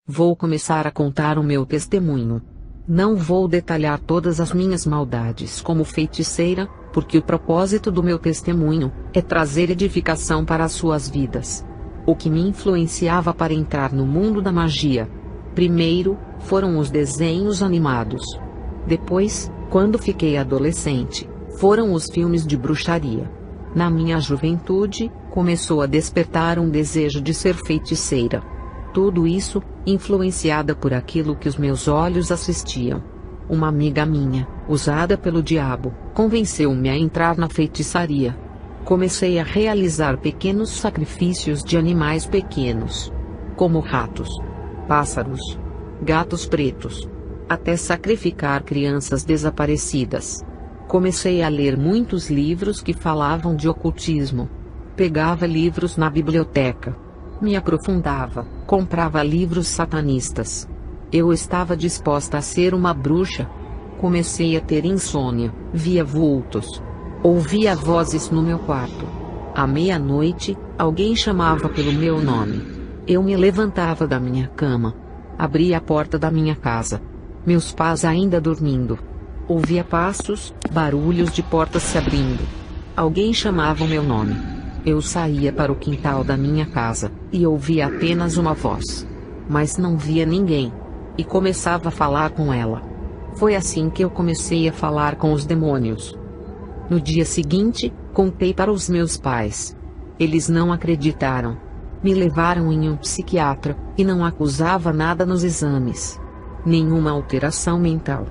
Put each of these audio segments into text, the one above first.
Vou começar a contar o meu testemunho. Não vou detalhar todas as minhas maldades como feiticeira, porque o propósito do meu testemunho é trazer edificação para as suas vidas. O que me influenciava para entrar no mundo da magia? Primeiro, foram os desenhos animados. Depois, quando fiquei adolescente, foram os filmes de bruxaria. Na minha juventude, começou a despertar um desejo de ser feiticeira. Tudo isso, influenciada por aquilo que os meus olhos assistiam. Uma amiga minha, usada pelo diabo, convenceu-me a entrar na feitiçaria. Comecei a realizar pequenos sacrifícios de animais pequenos, como ratos, pássaros, gatos pretos, até sacrificar crianças desaparecidas. Comecei a ler muitos livros que falavam de ocultismo. Pegava livros na biblioteca. Me aprofundava, comprava livros satanistas. Eu estava disposta a ser uma bruxa. Comecei a ter insônia, via vultos. Ouvia vozes no meu quarto. À meia-noite, alguém chamava pelo meu nome. Eu me levantava da minha cama. Abria a porta da minha casa. Meus pais ainda dormindo. Ouvia passos, barulhos de portas se abrindo. Alguém chamava o meu nome. Eu saía para o quintal da minha casa, e ouvia apenas uma voz. Mas não via ninguém. E começava a falar com ela. Foi assim que eu comecei a falar com os demônios. No dia seguinte, contei para os meus pais. Eles não acreditaram. Me levaram em um psiquiatra, e não acusava nada nos exames. Nenhuma alteração mental.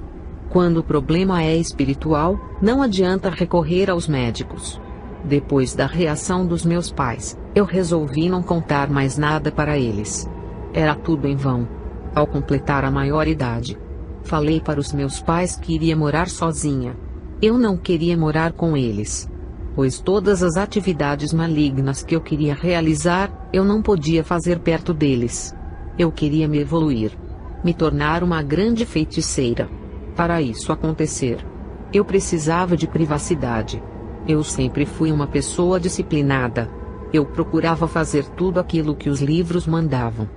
Quando o problema é espiritual, não adianta recorrer aos médicos. Depois da reação dos meus pais, eu resolvi não contar mais nada para eles. Era tudo em vão. Ao completar a maioridade, falei para os meus pais que iria morar sozinha. Eu não queria morar com eles, pois todas as atividades malignas que eu queria realizar, eu não podia fazer perto deles. Eu queria me evoluir, me tornar uma grande feiticeira. Para isso acontecer, eu precisava de privacidade. Eu sempre fui uma pessoa disciplinada. Eu procurava fazer tudo aquilo que os livros mandavam.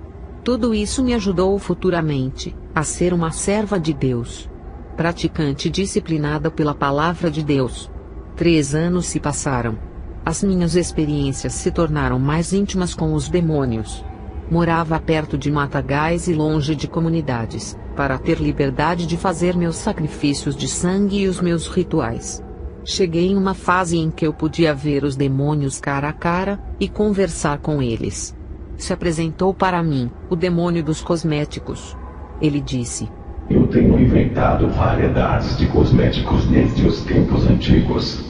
Tudo isso me ajudou futuramente a ser uma serva de Deus, praticante disciplinada pela palavra de Deus. 3 anos se passaram. As minhas experiências se tornaram mais íntimas com os demônios. Morava perto de matagais e longe de comunidades, para ter liberdade de fazer meus sacrifícios de sangue e os meus rituais. Cheguei em uma fase em que eu podia ver os demônios cara a cara, e conversar com eles. Se apresentou para mim, o demônio dos cosméticos. Ele disse: Eu tenho inventado variedades de cosméticos desde os tempos antigos.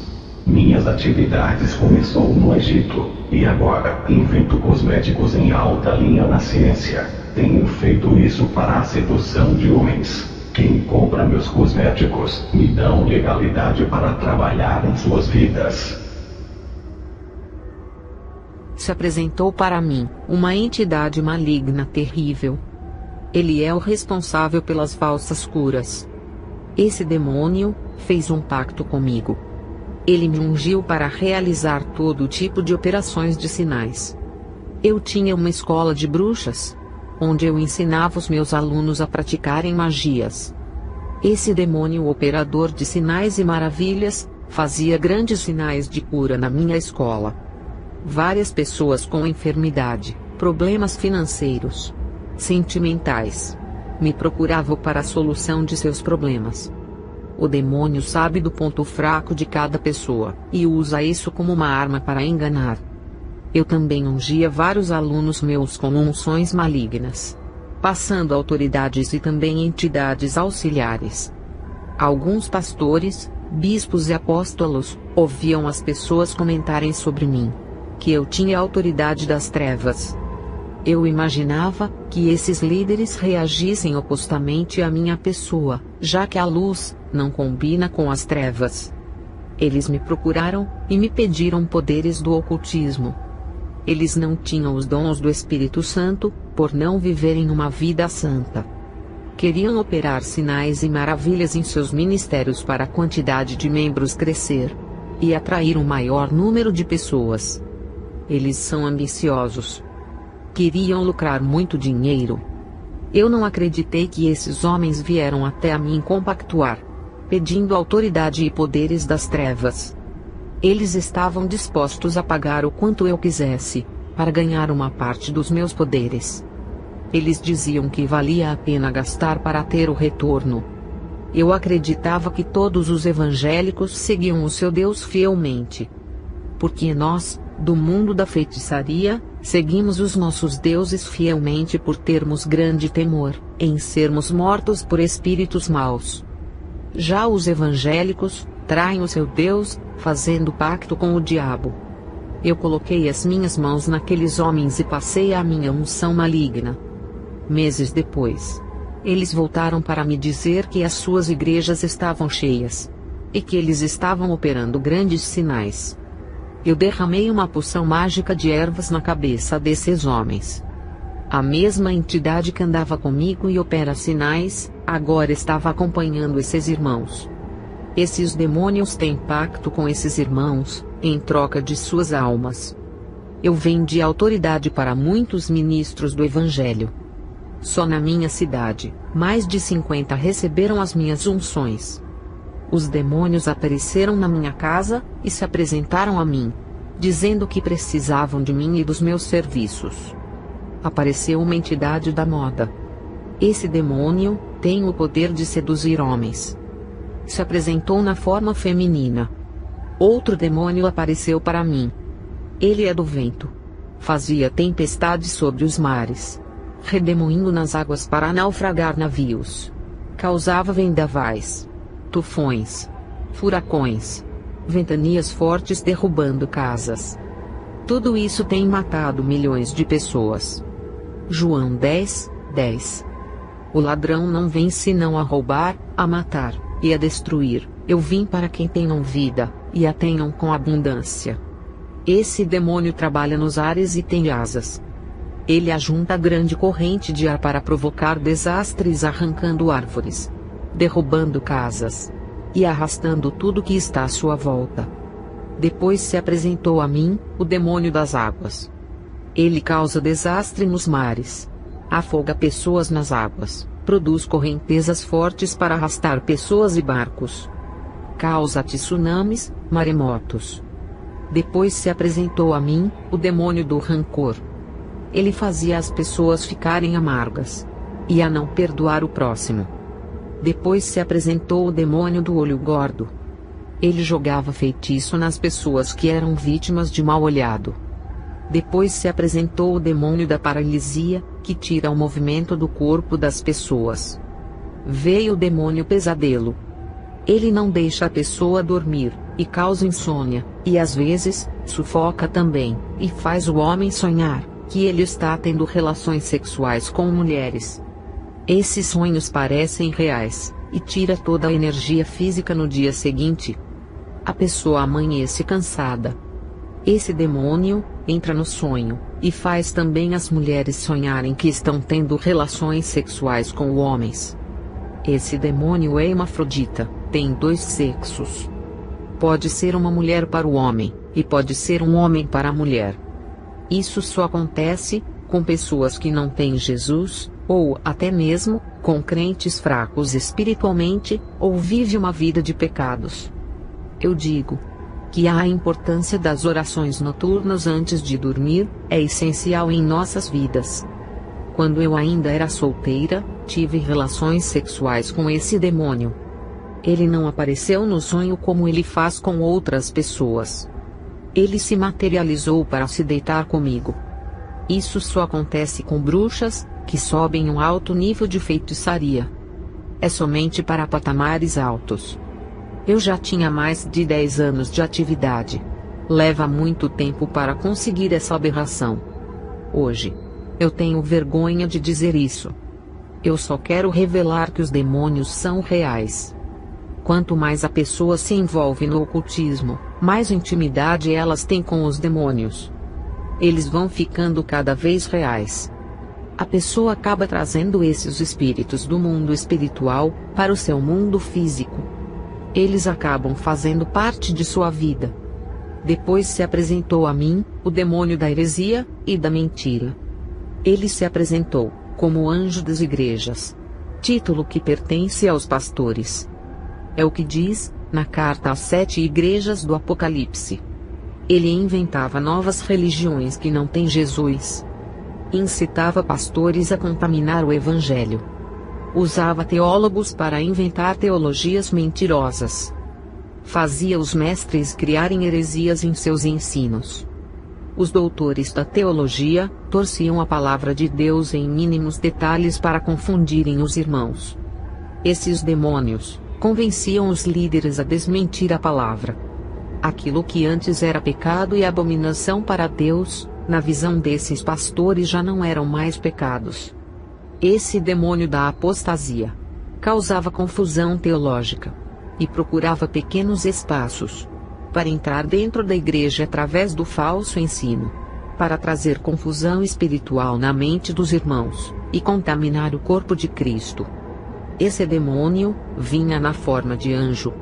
Minhas atividades começou no Egito, e agora invento cosméticos em alta linha na ciência. Tenho feito isso para a sedução de homens. Quem compra meus cosméticos, me dão legalidade para trabalhar em suas vidas. Se apresentou para mim, uma entidade maligna terrível. Ele é o responsável pelas falsas curas. Esse demônio fez um pacto comigo. Ele me ungiu para realizar todo tipo de operações de sinais. Eu tinha uma escola de bruxas, onde eu ensinava os meus alunos a praticarem magias. Esse demônio operador de sinais e maravilhas, fazia grandes sinais de cura na minha escola. Várias pessoas com enfermidade, problemas financeiros, sentimentais, me procuravam para a solução de seus problemas. O demônio sabe do ponto fraco de cada pessoa, e usa isso como uma arma para enganar. Eu também ungia vários alunos meus com unções malignas, passando autoridades e também entidades auxiliares. Alguns pastores, bispos e apóstolos, ouviam as pessoas comentarem sobre mim, que eu tinha a autoridade das trevas. Eu imaginava que esses líderes reagissem opostamente à minha pessoa, já que a luz não combina com as trevas. Eles me procuraram e me pediram poderes do ocultismo. Eles não tinham os dons do Espírito Santo, por não viverem uma vida santa. Queriam operar sinais e maravilhas em seus ministérios para a quantidade de membros crescer e atrair um maior número de pessoas. Eles são ambiciosos. Queriam lucrar muito dinheiro. Eu não acreditei que esses homens vieram até a mim compactuar, pedindo autoridade e poderes das trevas. Eles estavam dispostos a pagar o quanto eu quisesse, para ganhar uma parte dos meus poderes. Eles diziam que valia a pena gastar para ter o retorno. Eu acreditava que todos os evangélicos seguiam o seu Deus fielmente. Porque nós, do mundo da feitiçaria, seguimos os nossos deuses fielmente por termos grande temor em sermos mortos por espíritos maus. Já os evangélicos traem o seu Deus, fazendo pacto com o diabo. Eu coloquei as minhas mãos naqueles homens e passei a minha unção maligna. Meses depois, eles voltaram para me dizer que as suas igrejas estavam cheias e que eles estavam operando grandes sinais. Eu derramei uma poção mágica de ervas na cabeça desses homens. A mesma entidade que andava comigo e opera sinais, agora estava acompanhando esses irmãos. Esses demônios têm pacto com esses irmãos, em troca de suas almas. Eu vendi autoridade para muitos ministros do Evangelho. Só na minha cidade, mais de 50 receberam as minhas unções. Os demônios apareceram na minha casa, e se apresentaram a mim, dizendo que precisavam de mim e dos meus serviços. Apareceu uma entidade da moda. Esse demônio tem o poder de seduzir homens. Se apresentou na forma feminina. Outro demônio apareceu para mim. Ele é do vento. Fazia tempestade sobre os mares, redemoinho nas águas para naufragar navios. Causava vendavais, tufões, furacões, ventanias fortes derrubando casas. Tudo isso tem matado milhões de pessoas. João 10:10. O ladrão não vem senão a roubar, a matar e a destruir. Eu vim para quem tenham vida, e a tenham com abundância. Esse demônio trabalha nos ares e tem asas. Ele ajunta grande corrente de ar para provocar desastres, arrancando árvores, derrubando casas e arrastando tudo que está à sua volta. Depois se apresentou a mim, o demônio das águas. Ele causa desastre nos mares, afoga pessoas nas águas, produz correntezas fortes para arrastar pessoas e barcos, causa tsunamis, maremotos. Depois se apresentou a mim, o demônio do rancor. Ele fazia as pessoas ficarem amargas e a não perdoar o próximo. Depois se apresentou o demônio do olho gordo. Ele jogava feitiço nas pessoas que eram vítimas de mal olhado. Depois se apresentou o demônio da paralisia, que tira o movimento do corpo das pessoas. Veio o demônio pesadelo. Ele não deixa a pessoa dormir, e causa insônia, e às vezes, sufoca também, e faz o homem sonhar que ele está tendo relações sexuais com mulheres. Esses sonhos parecem reais, e tira toda a energia física no dia seguinte. A pessoa amanhece cansada. Esse demônio entra no sonho, e faz também as mulheres sonharem que estão tendo relações sexuais com homens. Esse demônio é hermafrodita, tem 2 sexos. Pode ser uma mulher para o homem, e pode ser um homem para a mulher. Isso só acontece com pessoas que não têm Jesus, ou até mesmo com crentes fracos espiritualmente, ou vive uma vida de pecados. Eu digo que a importância das orações noturnas antes de dormir é essencial em nossas vidas. Quando eu ainda era solteira, tive relações sexuais com esse demônio. Ele não apareceu no sonho como ele faz com outras pessoas. Ele se materializou para se deitar comigo. Isso só acontece com bruxas, que sobem um alto nível de feitiçaria. É somente para patamares altos. Eu já tinha mais de 10 anos de atividade. Leva muito tempo para conseguir essa aberração. Hoje, eu tenho vergonha de dizer isso. Eu só quero revelar que os demônios são reais. Quanto mais a pessoa se envolve no ocultismo, mais intimidade elas têm com os demônios. Eles vão ficando cada vez reais. A pessoa acaba trazendo esses espíritos do mundo espiritual para o seu mundo físico. Eles acabam fazendo parte de sua vida. Depois se apresentou a mim, o demônio da heresia e da mentira. Ele se apresentou como anjo das igrejas. Título que pertence aos pastores. É o que diz, na carta às 7 igrejas do Apocalipse. Ele inventava novas religiões que não têm Jesus. Incitava pastores a contaminar o evangelho. Usava teólogos para inventar teologias mentirosas. Fazia os mestres criarem heresias em seus ensinos. Os doutores da teologia torciam a palavra de Deus em mínimos detalhes para confundirem os irmãos. Esses demônios convenciam os líderes a desmentir a palavra. Aquilo que antes era pecado e abominação para Deus, na visão desses pastores já não eram mais pecados. Esse demônio da apostasia causava confusão teológica e procurava pequenos espaços para entrar dentro da igreja através do falso ensino, para trazer confusão espiritual na mente dos irmãos e contaminar o corpo de Cristo. Esse demônio vinha na forma de anjo.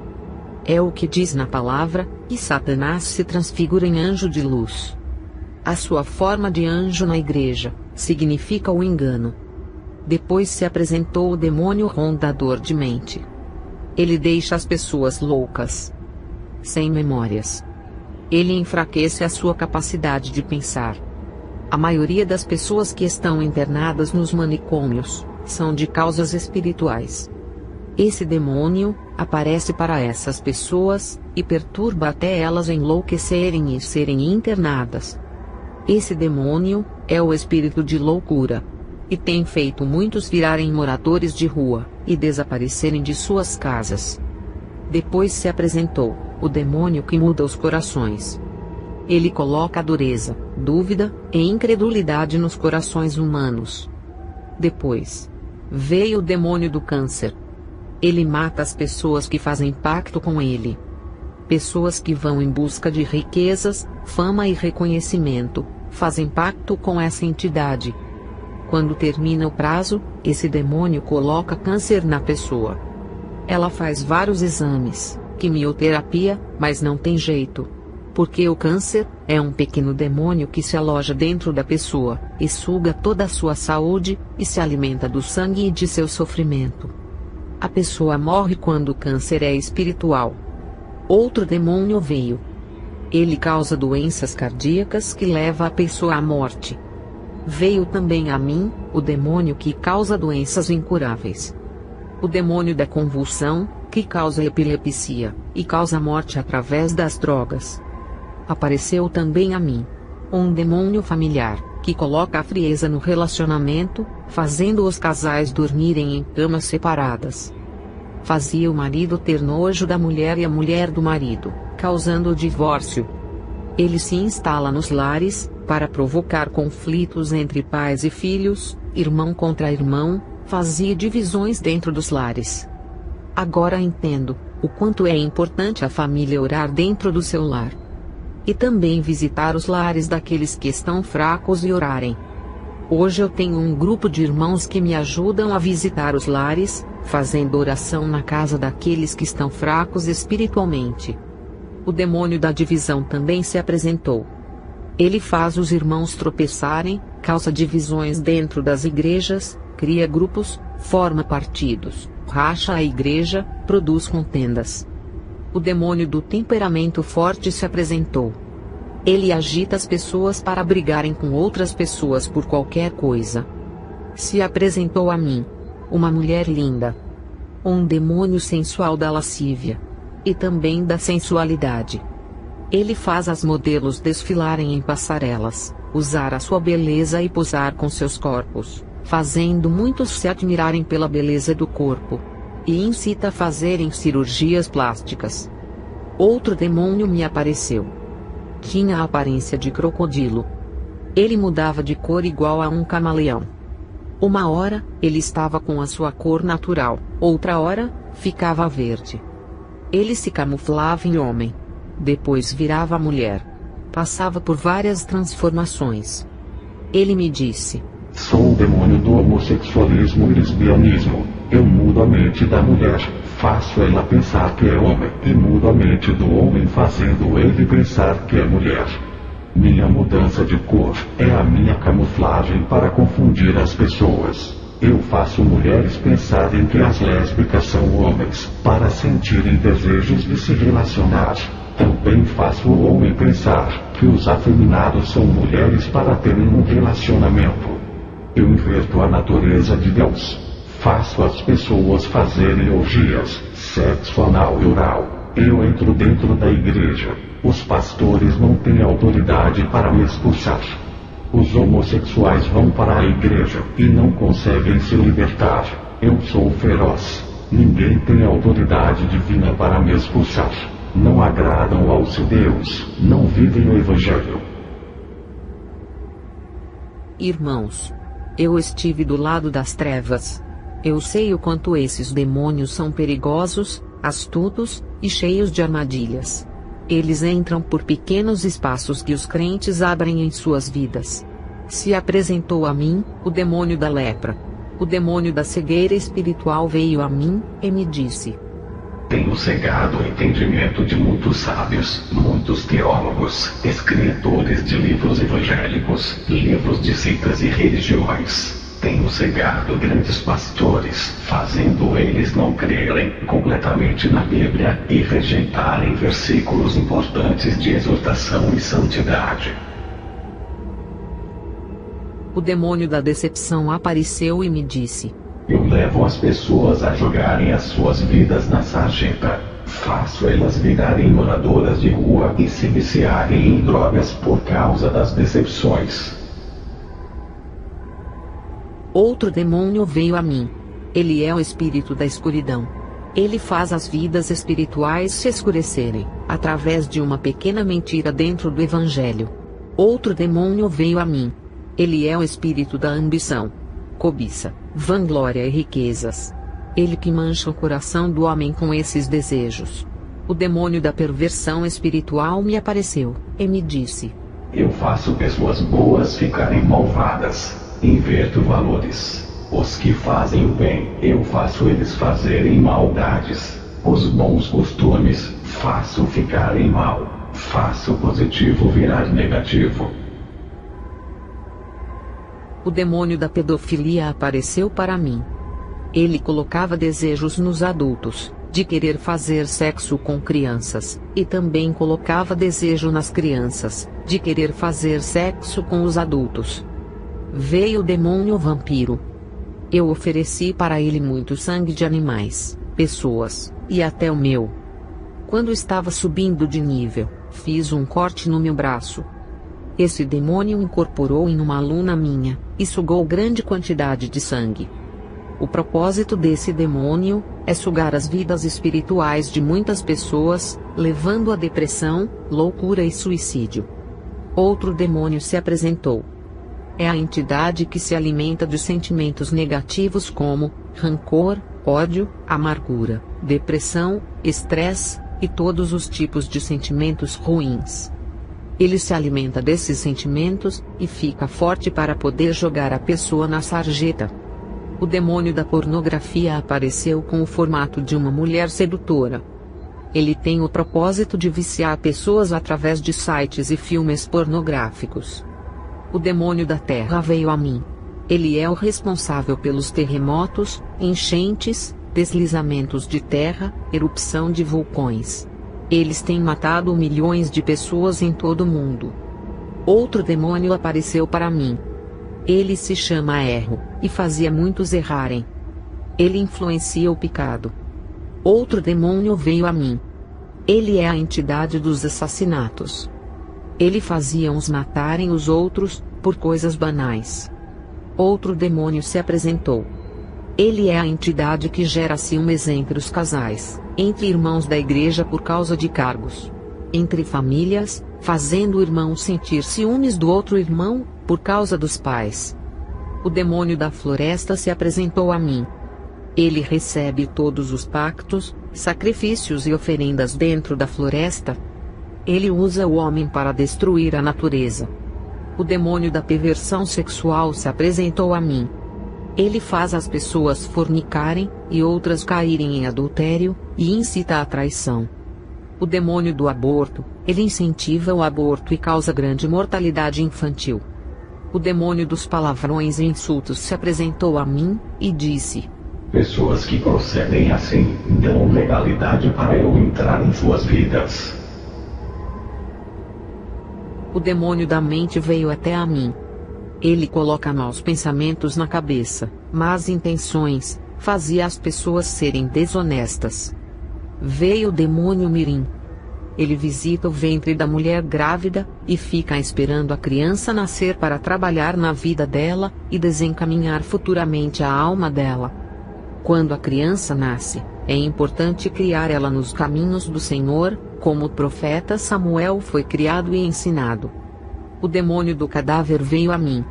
É o que diz na palavra, que Satanás se transfigura em anjo de luz. A sua forma de anjo na igreja significa o engano. Depois se apresentou o demônio rondador de mente. Ele deixa as pessoas loucas, sem memórias. Ele enfraquece a sua capacidade de pensar. A maioria das pessoas que estão internadas nos manicômios são de causas espirituais. Esse demônio aparece para essas pessoas e perturba até elas enlouquecerem e serem internadas. Esse demônio é o espírito de loucura e tem feito muitos virarem moradores de rua e desaparecerem de suas casas. Depois se apresentou o demônio que muda os corações. Ele coloca dureza, dúvida e incredulidade nos corações humanos. Depois veio o demônio do câncer. Ele mata as pessoas que fazem pacto com ele. Pessoas que vão em busca de riquezas, fama e reconhecimento, fazem pacto com essa entidade. Quando termina o prazo, esse demônio coloca câncer na pessoa. Ela faz vários exames, quimioterapia, mas não tem jeito. Porque o câncer é um pequeno demônio que se aloja dentro da pessoa, e suga toda a sua saúde, e se alimenta do sangue e de seu sofrimento. A pessoa morre quando o câncer é espiritual. Outro demônio veio. Ele causa doenças cardíacas que leva a pessoa à morte. Veio também a mim, o demônio que causa doenças incuráveis. O demônio da convulsão, que causa epilepsia, e causa morte através das drogas. Apareceu também a mim um demônio familiar, que coloca a frieza no relacionamento, fazendo os casais dormirem em camas separadas. Fazia o marido ter nojo da mulher e a mulher do marido, causando o divórcio. Ele se instala nos lares, para provocar conflitos entre pais e filhos, irmão contra irmão, fazia divisões dentro dos lares. Agora entendo o quanto é importante a família orar dentro do seu lar. E também visitar os lares daqueles que estão fracos e orarem. Hoje eu tenho um grupo de irmãos que me ajudam a visitar os lares, fazendo oração na casa daqueles que estão fracos espiritualmente. O demônio da divisão também se apresentou. Ele faz os irmãos tropeçarem, causa divisões dentro das igrejas, cria grupos, forma partidos, racha a igreja, produz contendas. O demônio do temperamento forte se apresentou. Ele agita as pessoas para brigarem com outras pessoas por qualquer coisa. Se apresentou a mim uma mulher linda. Um demônio sensual da lascívia. E também da sensualidade. Ele faz as modelos desfilarem em passarelas, usar a sua beleza e posar com seus corpos, fazendo muitos se admirarem pela beleza do corpo. E incita a fazerem cirurgias plásticas. Outro demônio me apareceu. Tinha a aparência de crocodilo. Ele mudava de cor igual a um camaleão. Uma hora, ele estava com a sua cor natural, outra hora, ficava verde. Ele se camuflava em homem. Depois virava mulher. Passava por várias transformações. Ele me disse: sou o demônio do homossexualismo e lesbianismo. Eu mudo a mente da mulher, faço ela pensar que é homem, e mudo a mente do homem fazendo ele pensar que é mulher. Minha mudança de cor é a minha camuflagem para confundir as pessoas. Eu faço mulheres pensarem que as lésbicas são homens, para sentirem desejos de se relacionar. Também faço o homem pensar que os afeminados são mulheres para terem um relacionamento. Eu inverto a natureza de Deus. Faço as pessoas fazerem orgias, sexo anal e oral. Eu entro dentro da igreja. Os pastores não têm autoridade para me expulsar. Os homossexuais vão para a igreja e não conseguem se libertar. Eu sou feroz. Ninguém tem autoridade divina para me expulsar. Não agradam ao seu Deus. Não vivem o Evangelho. Irmãos, eu estive do lado das trevas. Eu sei o quanto esses demônios são perigosos, astutos e cheios de armadilhas. Eles entram por pequenos espaços que os crentes abrem em suas vidas. Se apresentou a mim, o demônio da lepra. O demônio da cegueira espiritual veio a mim, e me disse: Tenho cegado o entendimento de muitos sábios, muitos teólogos, escritores de livros evangélicos, livros de seitas e religiões. Tenho cegado grandes pastores, fazendo eles não crerem completamente na Bíblia e rejeitarem versículos importantes de exortação e santidade. O demônio da decepção apareceu e me disse: Eu levo as pessoas a jogarem as suas vidas na sarjeta. Faço elas virarem moradoras de rua e se viciarem em drogas por causa das decepções. Outro demônio veio a mim. Ele é o espírito da escuridão. Ele faz as vidas espirituais se escurecerem, através de uma pequena mentira dentro do Evangelho. Outro demônio veio a mim. Ele é o espírito da ambição, cobiça, vanglória e riquezas. Ele que mancha o coração do homem com esses desejos. O demônio da perversão espiritual me apareceu, e me disse: Eu faço pessoas boas ficarem malvadas. Inverto valores. Os que fazem o bem, eu faço eles fazerem maldades. Os bons costumes, faço ficarem mal. Faço o positivo virar negativo. O demônio da pedofilia apareceu para mim. Ele colocava desejos nos adultos, de querer fazer sexo com crianças, e também colocava desejo nas crianças, de querer fazer sexo com os adultos. Veio o demônio vampiro. Eu ofereci para ele muito sangue de animais, pessoas, e até o meu. Quando estava subindo de nível, fiz um corte no meu braço. Esse demônio incorporou em uma aluna minha, e sugou grande quantidade de sangue. O propósito desse demônio é sugar as vidas espirituais de muitas pessoas, levando a depressão, loucura e suicídio. Outro demônio se apresentou. É a entidade que se alimenta de sentimentos negativos como rancor, ódio, amargura, depressão, estresse e todos os tipos de sentimentos ruins. Ele se alimenta desses sentimentos e fica forte para poder jogar a pessoa na sarjeta. O demônio da pornografia apareceu com o formato de uma mulher sedutora. Ele tem o propósito de viciar pessoas através de sites e filmes pornográficos. O demônio da terra veio a mim. Ele é o responsável pelos terremotos, enchentes, deslizamentos de terra, erupção de vulcões. Eles têm matado milhões de pessoas em todo o mundo. Outro demônio apareceu para mim. Ele se chama Erro, e fazia muitos errarem. Ele influencia o pecado. Outro demônio veio a mim. Ele é a entidade dos assassinatos. Ele fazia uns matarem os outros, por coisas banais. Outro demônio se apresentou. Ele é a entidade que gera ciúmes entre os casais, entre irmãos da igreja por causa de cargos. Entre famílias, fazendo o irmão sentir ciúmes do outro irmão, por causa dos pais. O demônio da floresta se apresentou a mim. Ele recebe todos os pactos, sacrifícios e oferendas dentro da floresta. Ele usa o homem para destruir a natureza. O demônio da perversão sexual se apresentou a mim. Ele faz as pessoas fornicarem, e outras caírem em adultério, e incita a traição. O demônio do aborto, ele incentiva o aborto e causa grande mortalidade infantil. O demônio dos palavrões e insultos se apresentou a mim, e disse: pessoas que procedem assim, dão legalidade para eu entrar em suas vidas. O demônio da mente veio até a mim. Ele coloca maus pensamentos na cabeça, más intenções, fazia as pessoas serem desonestas. Veio o demônio mirim. Ele visita o ventre da mulher grávida, e fica esperando a criança nascer para trabalhar na vida dela, e desencaminhar futuramente a alma dela. Quando a criança nasce, é importante criar ela nos caminhos do Senhor, como o profeta Samuel foi criado e ensinado. O demônio do cadáver veio a mim.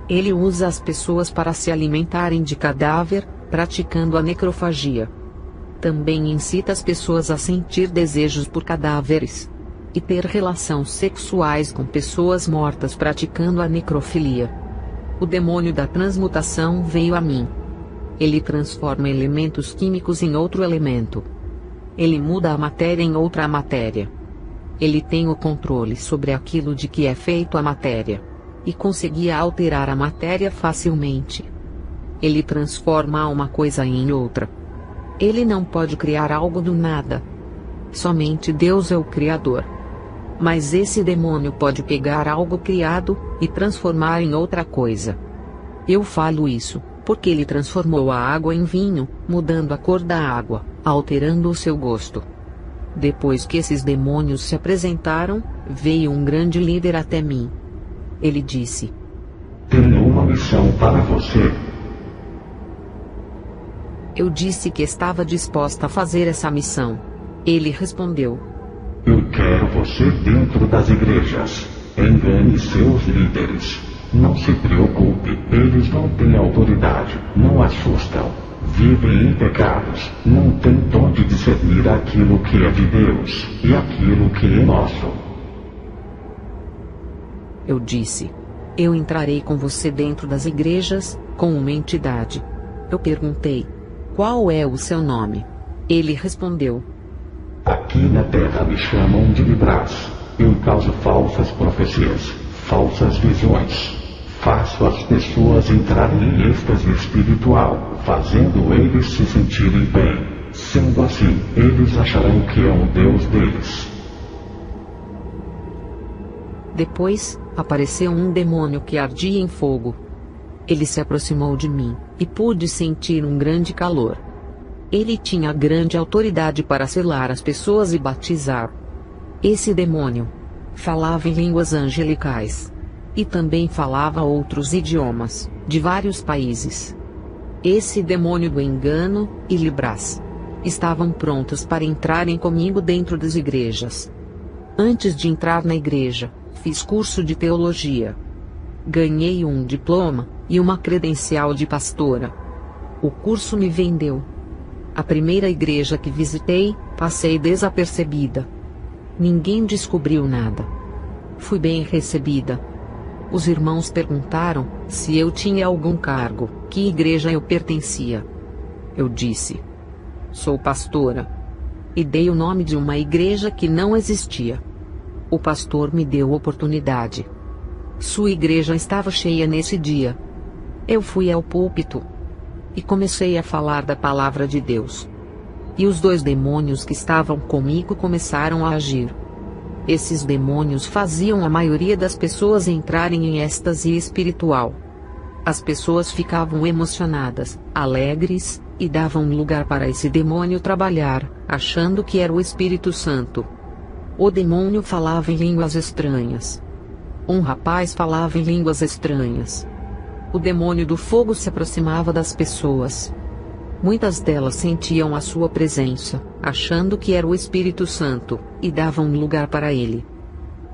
Ele usa as pessoas para se alimentarem de cadáver, praticando a necrofagia. Também incita as pessoas a sentir desejos por cadáveres e ter relações sexuais com pessoas mortas, praticando a necrofilia. O demônio da transmutação veio a mim. Ele transforma elementos químicos em outro elemento. Ele muda a matéria em outra matéria. Ele tem o controle sobre aquilo de que é feito a matéria, e conseguia alterar a matéria facilmente. Ele transforma uma coisa em outra. Ele não pode criar algo do nada. Somente Deus é o Criador. Mas esse demônio pode pegar algo criado e transformar em outra coisa. Eu falo isso porque ele transformou a água em vinho, mudando a cor da água, alterando o seu gosto. Depois que esses demônios se apresentaram, veio um grande líder até mim. Ele disse: tenho uma missão para você. Eu disse que estava disposta a fazer essa missão. Ele respondeu: eu quero você dentro das igrejas. Engane seus líderes. Não se preocupe, eles não têm autoridade, não assustam. Vivem em pecados, não têm dom de discernir aquilo que é de Deus e aquilo que é nosso. Eu disse: eu entrarei com você dentro das igrejas, com uma entidade. Eu perguntei: qual é o seu nome? Ele respondeu: aqui na terra me chamam de Libras. Eu causo falsas profecias, falsas visões. Faço as pessoas entrarem em êxtase espiritual, fazendo eles se sentirem bem. Sendo assim, eles acharão que é o Deus deles. Depois, apareceu um demônio que ardia em fogo. Ele se aproximou de mim, e pude sentir um grande calor. Ele tinha grande autoridade para selar as pessoas e batizar. Esse demônio falava em línguas angelicais. E também falava outros idiomas, de vários países. Esse demônio do engano e Libras estavam prontos para entrarem comigo dentro das igrejas. Antes de entrar na igreja, fiz curso de teologia. Ganhei um diploma e uma credencial de pastora. O curso me vendeu. A primeira igreja que visitei, passei desapercebida. Ninguém descobriu nada. Fui bem recebida. Os irmãos perguntaram se eu tinha algum cargo, que igreja eu pertencia. Eu disse: sou pastora. E dei o nome de uma igreja que não existia. O pastor me deu oportunidade. Sua igreja estava cheia nesse dia. Eu fui ao púlpito e comecei a falar da palavra de Deus. E os 2 demônios que estavam comigo começaram a agir. Esses demônios faziam a maioria das pessoas entrarem em êxtase espiritual. As pessoas ficavam emocionadas, alegres, e davam lugar para esse demônio trabalhar, achando que era o Espírito Santo. O demônio falava em línguas estranhas. Um rapaz falava em línguas estranhas. O demônio do fogo se aproximava das pessoas. Muitas delas sentiam a sua presença, achando que era o Espírito Santo, e davam lugar para ele.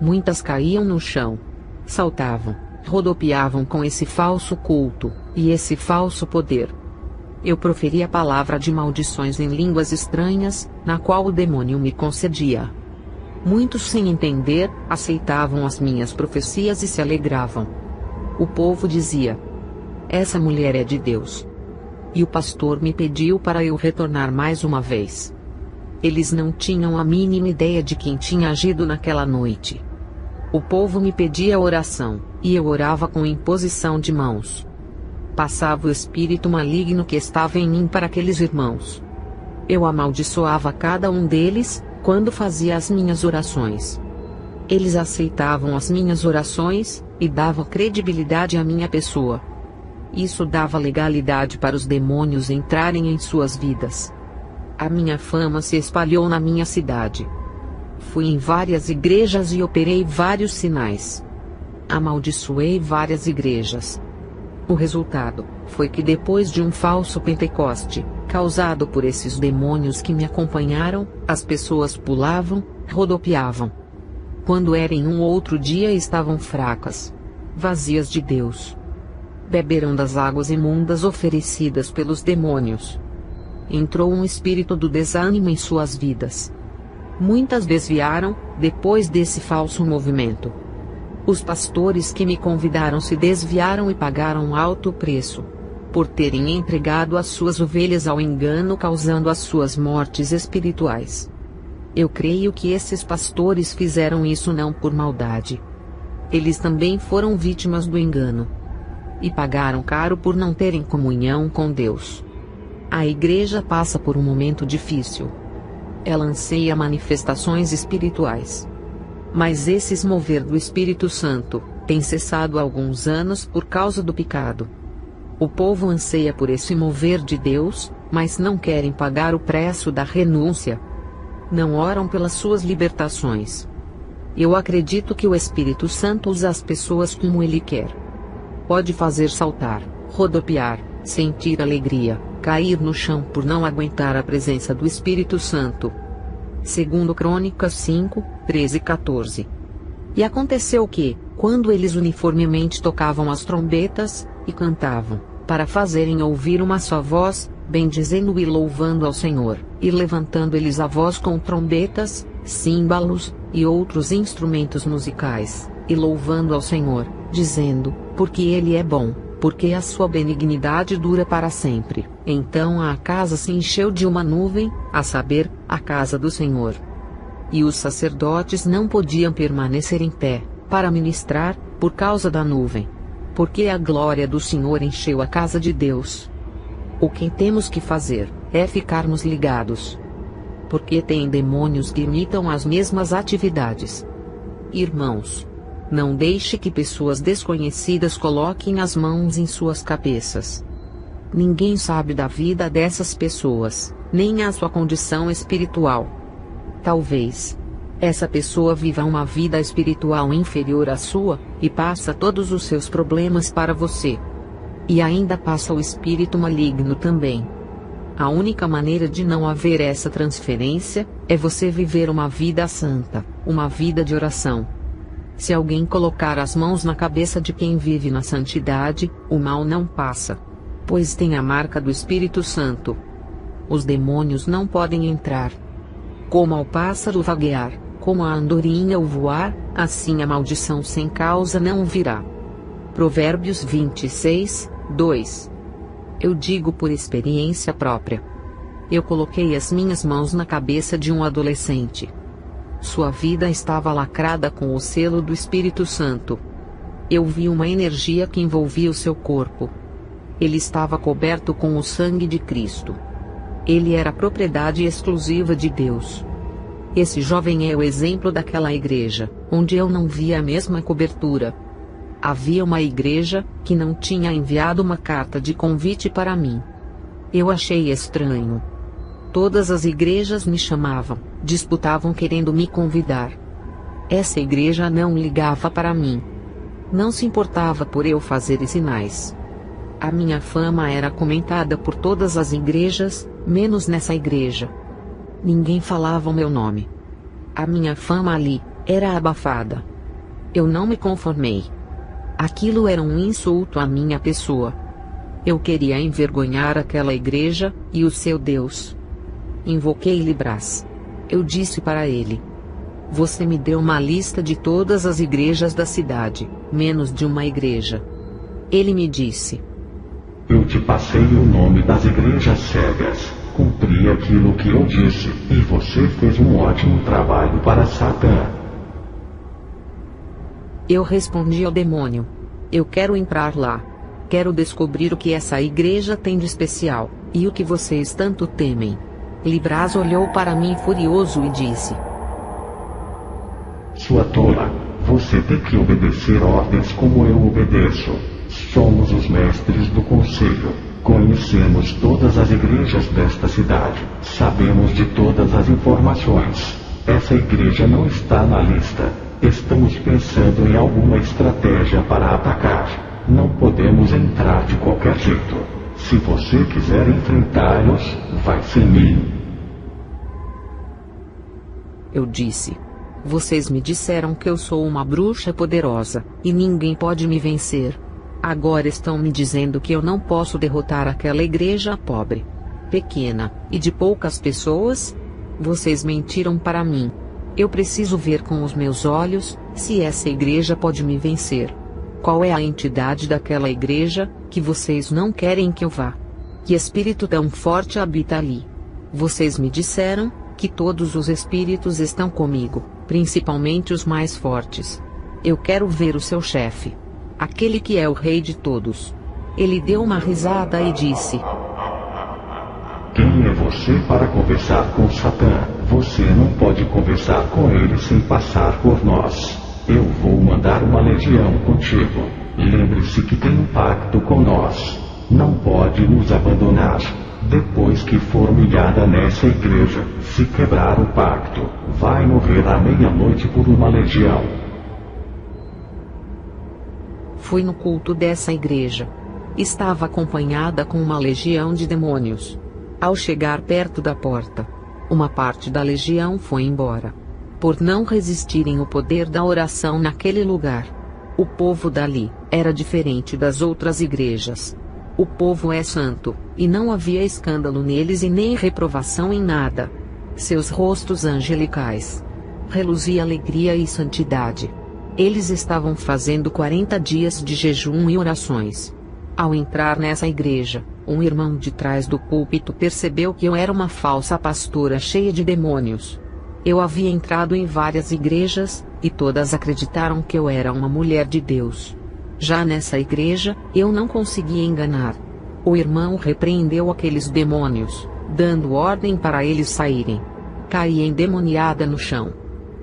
Muitas caíam no chão, saltavam, rodopiavam com esse falso culto, e esse falso poder. Eu proferia a palavra de maldições em línguas estranhas, na qual o demônio me concedia. Muitos, sem entender, aceitavam as minhas profecias e se alegravam. O povo dizia: essa mulher é de Deus. E o pastor me pediu para eu retornar mais uma vez. Eles não tinham a mínima ideia de quem tinha agido naquela noite. O povo me pedia oração, e eu orava com imposição de mãos. Passava o espírito maligno que estava em mim para aqueles irmãos. Eu amaldiçoava cada um deles, quando fazia as minhas orações. Eles aceitavam as minhas orações, e davam credibilidade à minha pessoa. Isso dava legalidade para os demônios entrarem em suas vidas. A minha fama se espalhou na minha cidade. Fui em várias igrejas e operei vários sinais. Amaldiçoei várias igrejas. O resultado foi que depois de um falso Pentecoste, causado por esses demônios que me acompanharam, as pessoas pulavam, rodopiavam. Quando era em um outro dia estavam fracas, vazias de Deus. Beberam das águas imundas oferecidas pelos demônios. Entrou um espírito do desânimo em suas vidas. Muitas desviaram, depois desse falso movimento. Os pastores que me convidaram se desviaram e pagaram um alto preço, por terem entregado as suas ovelhas ao engano, causando as suas mortes espirituais. Eu creio que esses pastores fizeram isso não por maldade. Eles também foram vítimas do engano. E pagaram caro por não terem comunhão com Deus. A igreja passa por um momento difícil. Ela anseia manifestações espirituais. Mas esses mover do Espírito Santo tem cessado há alguns anos por causa do pecado. O povo anseia por esse mover de Deus, mas não querem pagar o preço da renúncia. Não oram pelas suas libertações. Eu acredito que o Espírito Santo usa as pessoas como Ele quer. Pode fazer saltar, rodopiar, sentir alegria, cair no chão por não aguentar a presença do Espírito Santo. Segundo Crônicas 5, 13 e 14. E aconteceu que, quando eles uniformemente tocavam as trombetas, e cantavam, para fazerem ouvir uma só voz, bendizendo e louvando ao Senhor, e levantando eles a voz com trombetas, símbalos, e outros instrumentos musicais, e louvando ao Senhor, dizendo, porque Ele é bom, porque a sua benignidade dura para sempre. Então a casa se encheu de uma nuvem, a saber, a casa do Senhor. E os sacerdotes não podiam permanecer em pé, para ministrar, por causa da nuvem. Porque a glória do Senhor encheu a casa de Deus. O que temos que fazer, é ficarmos ligados. Porque tem demônios que imitam as mesmas atividades. Irmãos, não deixe que pessoas desconhecidas coloquem as mãos em suas cabeças. Ninguém sabe da vida dessas pessoas, nem a sua condição espiritual. Talvez essa pessoa viva uma vida espiritual inferior à sua, e passa todos os seus problemas para você. E ainda passa o espírito maligno também. A única maneira de não haver essa transferência, é você viver uma vida santa, uma vida de oração. Se alguém colocar as mãos na cabeça de quem vive na santidade, o mal não passa. Pois tem a marca do Espírito Santo. Os demônios não podem entrar. Como ao pássaro vaguear, como a andorinha ao voar, assim a maldição sem causa não virá. Provérbios 26, 2. Eu digo por experiência própria. Eu coloquei as minhas mãos na cabeça de um adolescente. Sua vida estava lacrada com o selo do Espírito Santo. Eu vi uma energia que envolvia o seu corpo. Ele estava coberto com o sangue de Cristo. Ele era propriedade exclusiva de Deus. Esse jovem é o exemplo daquela igreja, onde eu não via a mesma cobertura. Havia uma igreja, que não tinha enviado uma carta de convite para mim. Eu achei estranho. Todas as igrejas me chamavam, disputavam querendo me convidar. Essa igreja não ligava para mim. Não se importava por eu fazer sinais. A minha fama era comentada por todas as igrejas, menos nessa igreja. Ninguém falava o meu nome. A minha fama ali era abafada. Eu não me conformei. Aquilo era um insulto à minha pessoa. Eu queria envergonhar aquela igreja e o seu Deus. Invoquei Libras. Eu disse para ele: você me deu uma lista de todas as igrejas da cidade, menos de uma igreja. Ele me disse: eu te passei o nome das igrejas cegas. Cumpri aquilo que eu disse, e você fez um ótimo trabalho para Satã. Eu respondi ao demônio: eu quero entrar lá. Quero descobrir o que essa igreja tem de especial, e o que vocês tanto temem. Libras olhou para mim furioso e disse: Sua tola, você tem que obedecer ordens como eu obedeço. Somos os mestres do conselho. Conhecemos todas as igrejas desta cidade. Sabemos de todas as informações. Essa igreja não está na lista. Estamos pensando em alguma estratégia para atacar. Não podemos entrar de qualquer jeito. Se você quiser enfrentá-los, vai sem mim. Eu disse: vocês me disseram que eu sou uma bruxa poderosa, e ninguém pode me vencer. Agora estão me dizendo que eu não posso derrotar aquela igreja pobre, pequena, e de poucas pessoas? Vocês mentiram para mim. Eu preciso ver com os meus olhos, se essa igreja pode me vencer. Qual é a entidade daquela igreja, que vocês não querem que eu vá? Que espírito tão forte habita ali? Vocês me disseram que todos os espíritos estão comigo, principalmente os mais fortes. Eu quero ver o seu chefe. Aquele que é o rei de todos. Ele deu uma risada e disse: Quem é você para conversar com Satã? Você não pode conversar com ele sem passar por nós. Eu vou mandar uma legião contigo. Lembre-se que tem um pacto com nós. Não pode nos abandonar. Depois que for humilhada nessa igreja, se quebrar o pacto, vai morrer à meia-noite por uma legião. Fui no culto dessa igreja. Estava acompanhada com uma legião de demônios. Ao chegar perto da porta, uma parte da legião foi embora. Por não resistirem o poder da oração naquele lugar. O povo dali era diferente das outras igrejas. O povo é santo, e não havia escândalo neles e nem reprovação em nada. Seus rostos angelicais reluzia alegria e santidade. Eles estavam fazendo 40 dias de jejum e orações. Ao entrar nessa igreja, um irmão de trás do púlpito percebeu que eu era uma falsa pastora cheia de demônios. Eu havia entrado em várias igrejas, e todas acreditaram que eu era uma mulher de Deus. Já nessa igreja, eu não conseguia enganar. O irmão repreendeu aqueles demônios, dando ordem para eles saírem. Caí endemoniada no chão.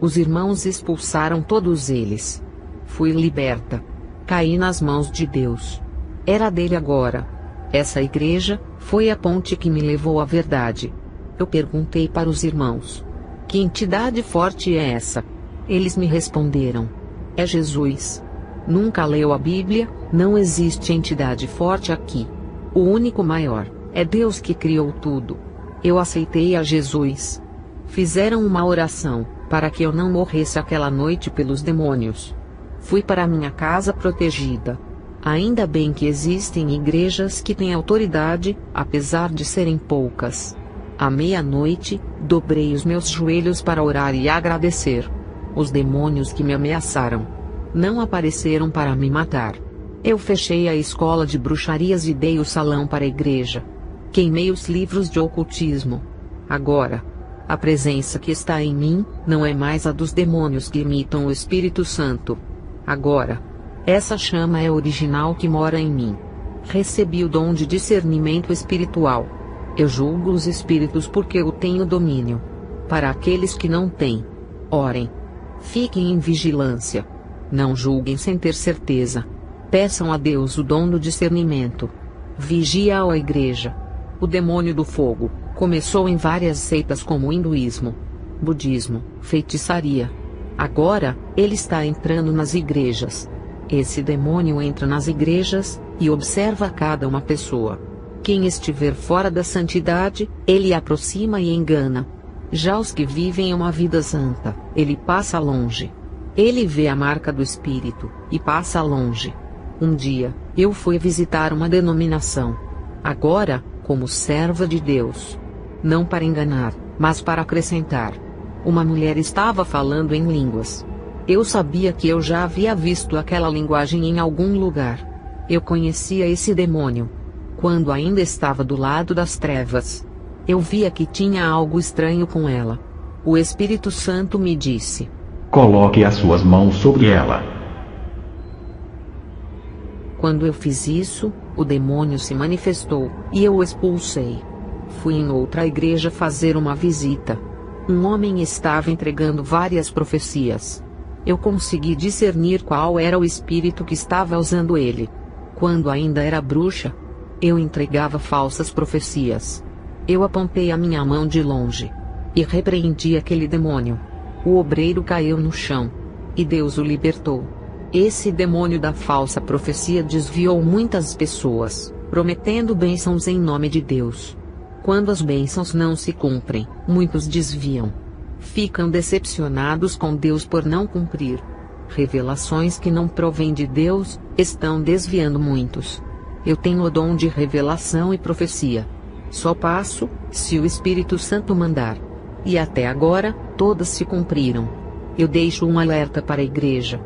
Os irmãos expulsaram todos eles. Fui liberta. Caí nas mãos de Deus. Era dele agora. Essa igreja foi a ponte que me levou à verdade. Eu perguntei para os irmãos: que entidade forte é essa? Eles me responderam: é Jesus. Nunca leu a Bíblia? Não existe entidade forte aqui. O único maior é Deus que criou tudo. Eu aceitei a Jesus. Fizeram uma oração para que eu não morresse aquela noite pelos demônios. Fui para minha casa protegida. Ainda bem que existem igrejas que têm autoridade, apesar de serem poucas. À meia-noite, dobrei os meus joelhos para orar e agradecer. Os demônios que me ameaçaram não apareceram para me matar. Eu fechei a escola de bruxarias e dei o salão para a igreja. Queimei os livros de ocultismo. Agora, a presença que está em mim não é mais a dos demônios que imitam o Espírito Santo. Agora, essa chama é original que mora em mim. Recebi o dom de discernimento espiritual. Eu julgo os espíritos porque eu tenho domínio. Para aqueles que não têm, orem. Fiquem em vigilância. Não julguem sem ter certeza. Peçam a Deus o dom do discernimento. Vigia a igreja. O demônio do fogo começou em várias seitas como o hinduísmo, budismo, feitiçaria. Agora, ele está entrando nas igrejas. Esse demônio entra nas igrejas e observa cada uma pessoa. Quem estiver fora da santidade, ele aproxima e engana. Já os que vivem uma vida santa, ele passa longe. Ele vê a marca do Espírito e passa longe. Um dia, eu fui visitar uma denominação. Agora, como serva de Deus. Não para enganar, mas para acrescentar. Uma mulher estava falando em línguas. Eu sabia que eu já havia visto aquela linguagem em algum lugar. Eu conhecia esse demônio quando ainda estava do lado das trevas. Eu via que tinha algo estranho com ela. O Espírito Santo me disse: coloque as suas mãos sobre ela. Quando eu fiz isso, o demônio se manifestou, e eu o expulsei. Fui em outra igreja fazer uma visita. Um homem estava entregando várias profecias. Eu consegui discernir qual era o espírito que estava usando ele. Quando ainda era bruxa, eu entregava falsas profecias. Eu apontei a minha mão de longe e repreendi aquele demônio. O obreiro caiu no chão, e Deus o libertou. Esse demônio da falsa profecia desviou muitas pessoas, prometendo bênçãos em nome de Deus. Quando as bênçãos não se cumprem, muitos desviam. Ficam decepcionados com Deus por não cumprir. Revelações que não provêm de Deus, estão desviando muitos. Eu tenho o dom de revelação e profecia. Só passo, se o Espírito Santo mandar. E até agora, todas se cumpriram. Eu deixo um alerta para a igreja.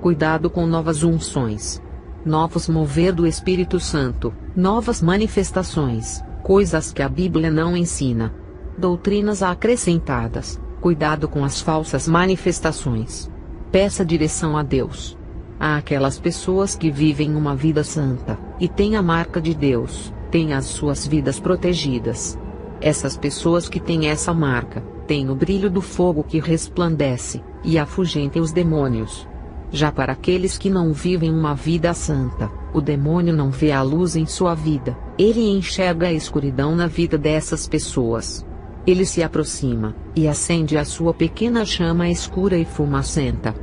Cuidado com novas unções. Novos mover do Espírito Santo, novas manifestações, coisas que a Bíblia não ensina. Doutrinas acrescentadas. Cuidado com as falsas manifestações. Peça direção a Deus. Há aquelas pessoas que vivem uma vida santa, e têm a marca de Deus, têm as suas vidas protegidas. Essas pessoas que têm essa marca, têm o brilho do fogo que resplandece, e afugenta os demônios. Já para aqueles que não vivem uma vida santa, o demônio não vê a luz em sua vida, ele enxerga a escuridão na vida dessas pessoas. Ele se aproxima, e acende a sua pequena chama escura e fumacenta.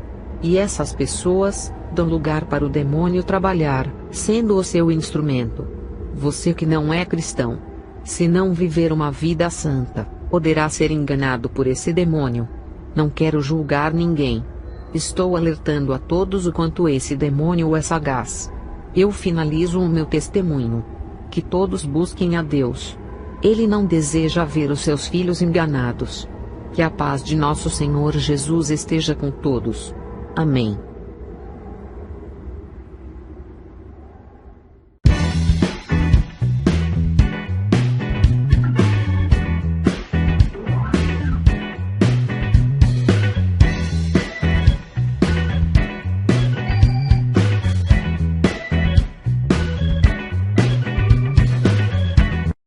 E essas pessoas dão lugar para o demônio trabalhar, sendo o seu instrumento. Você que não é cristão, se não viver uma vida santa, poderá ser enganado por esse demônio. Não quero julgar ninguém. Estou alertando a todos o quanto esse demônio é sagaz. Eu finalizo o meu testemunho. Que todos busquem a Deus. Ele não deseja ver os seus filhos enganados. Que a paz de nosso Senhor Jesus esteja com todos. Amém.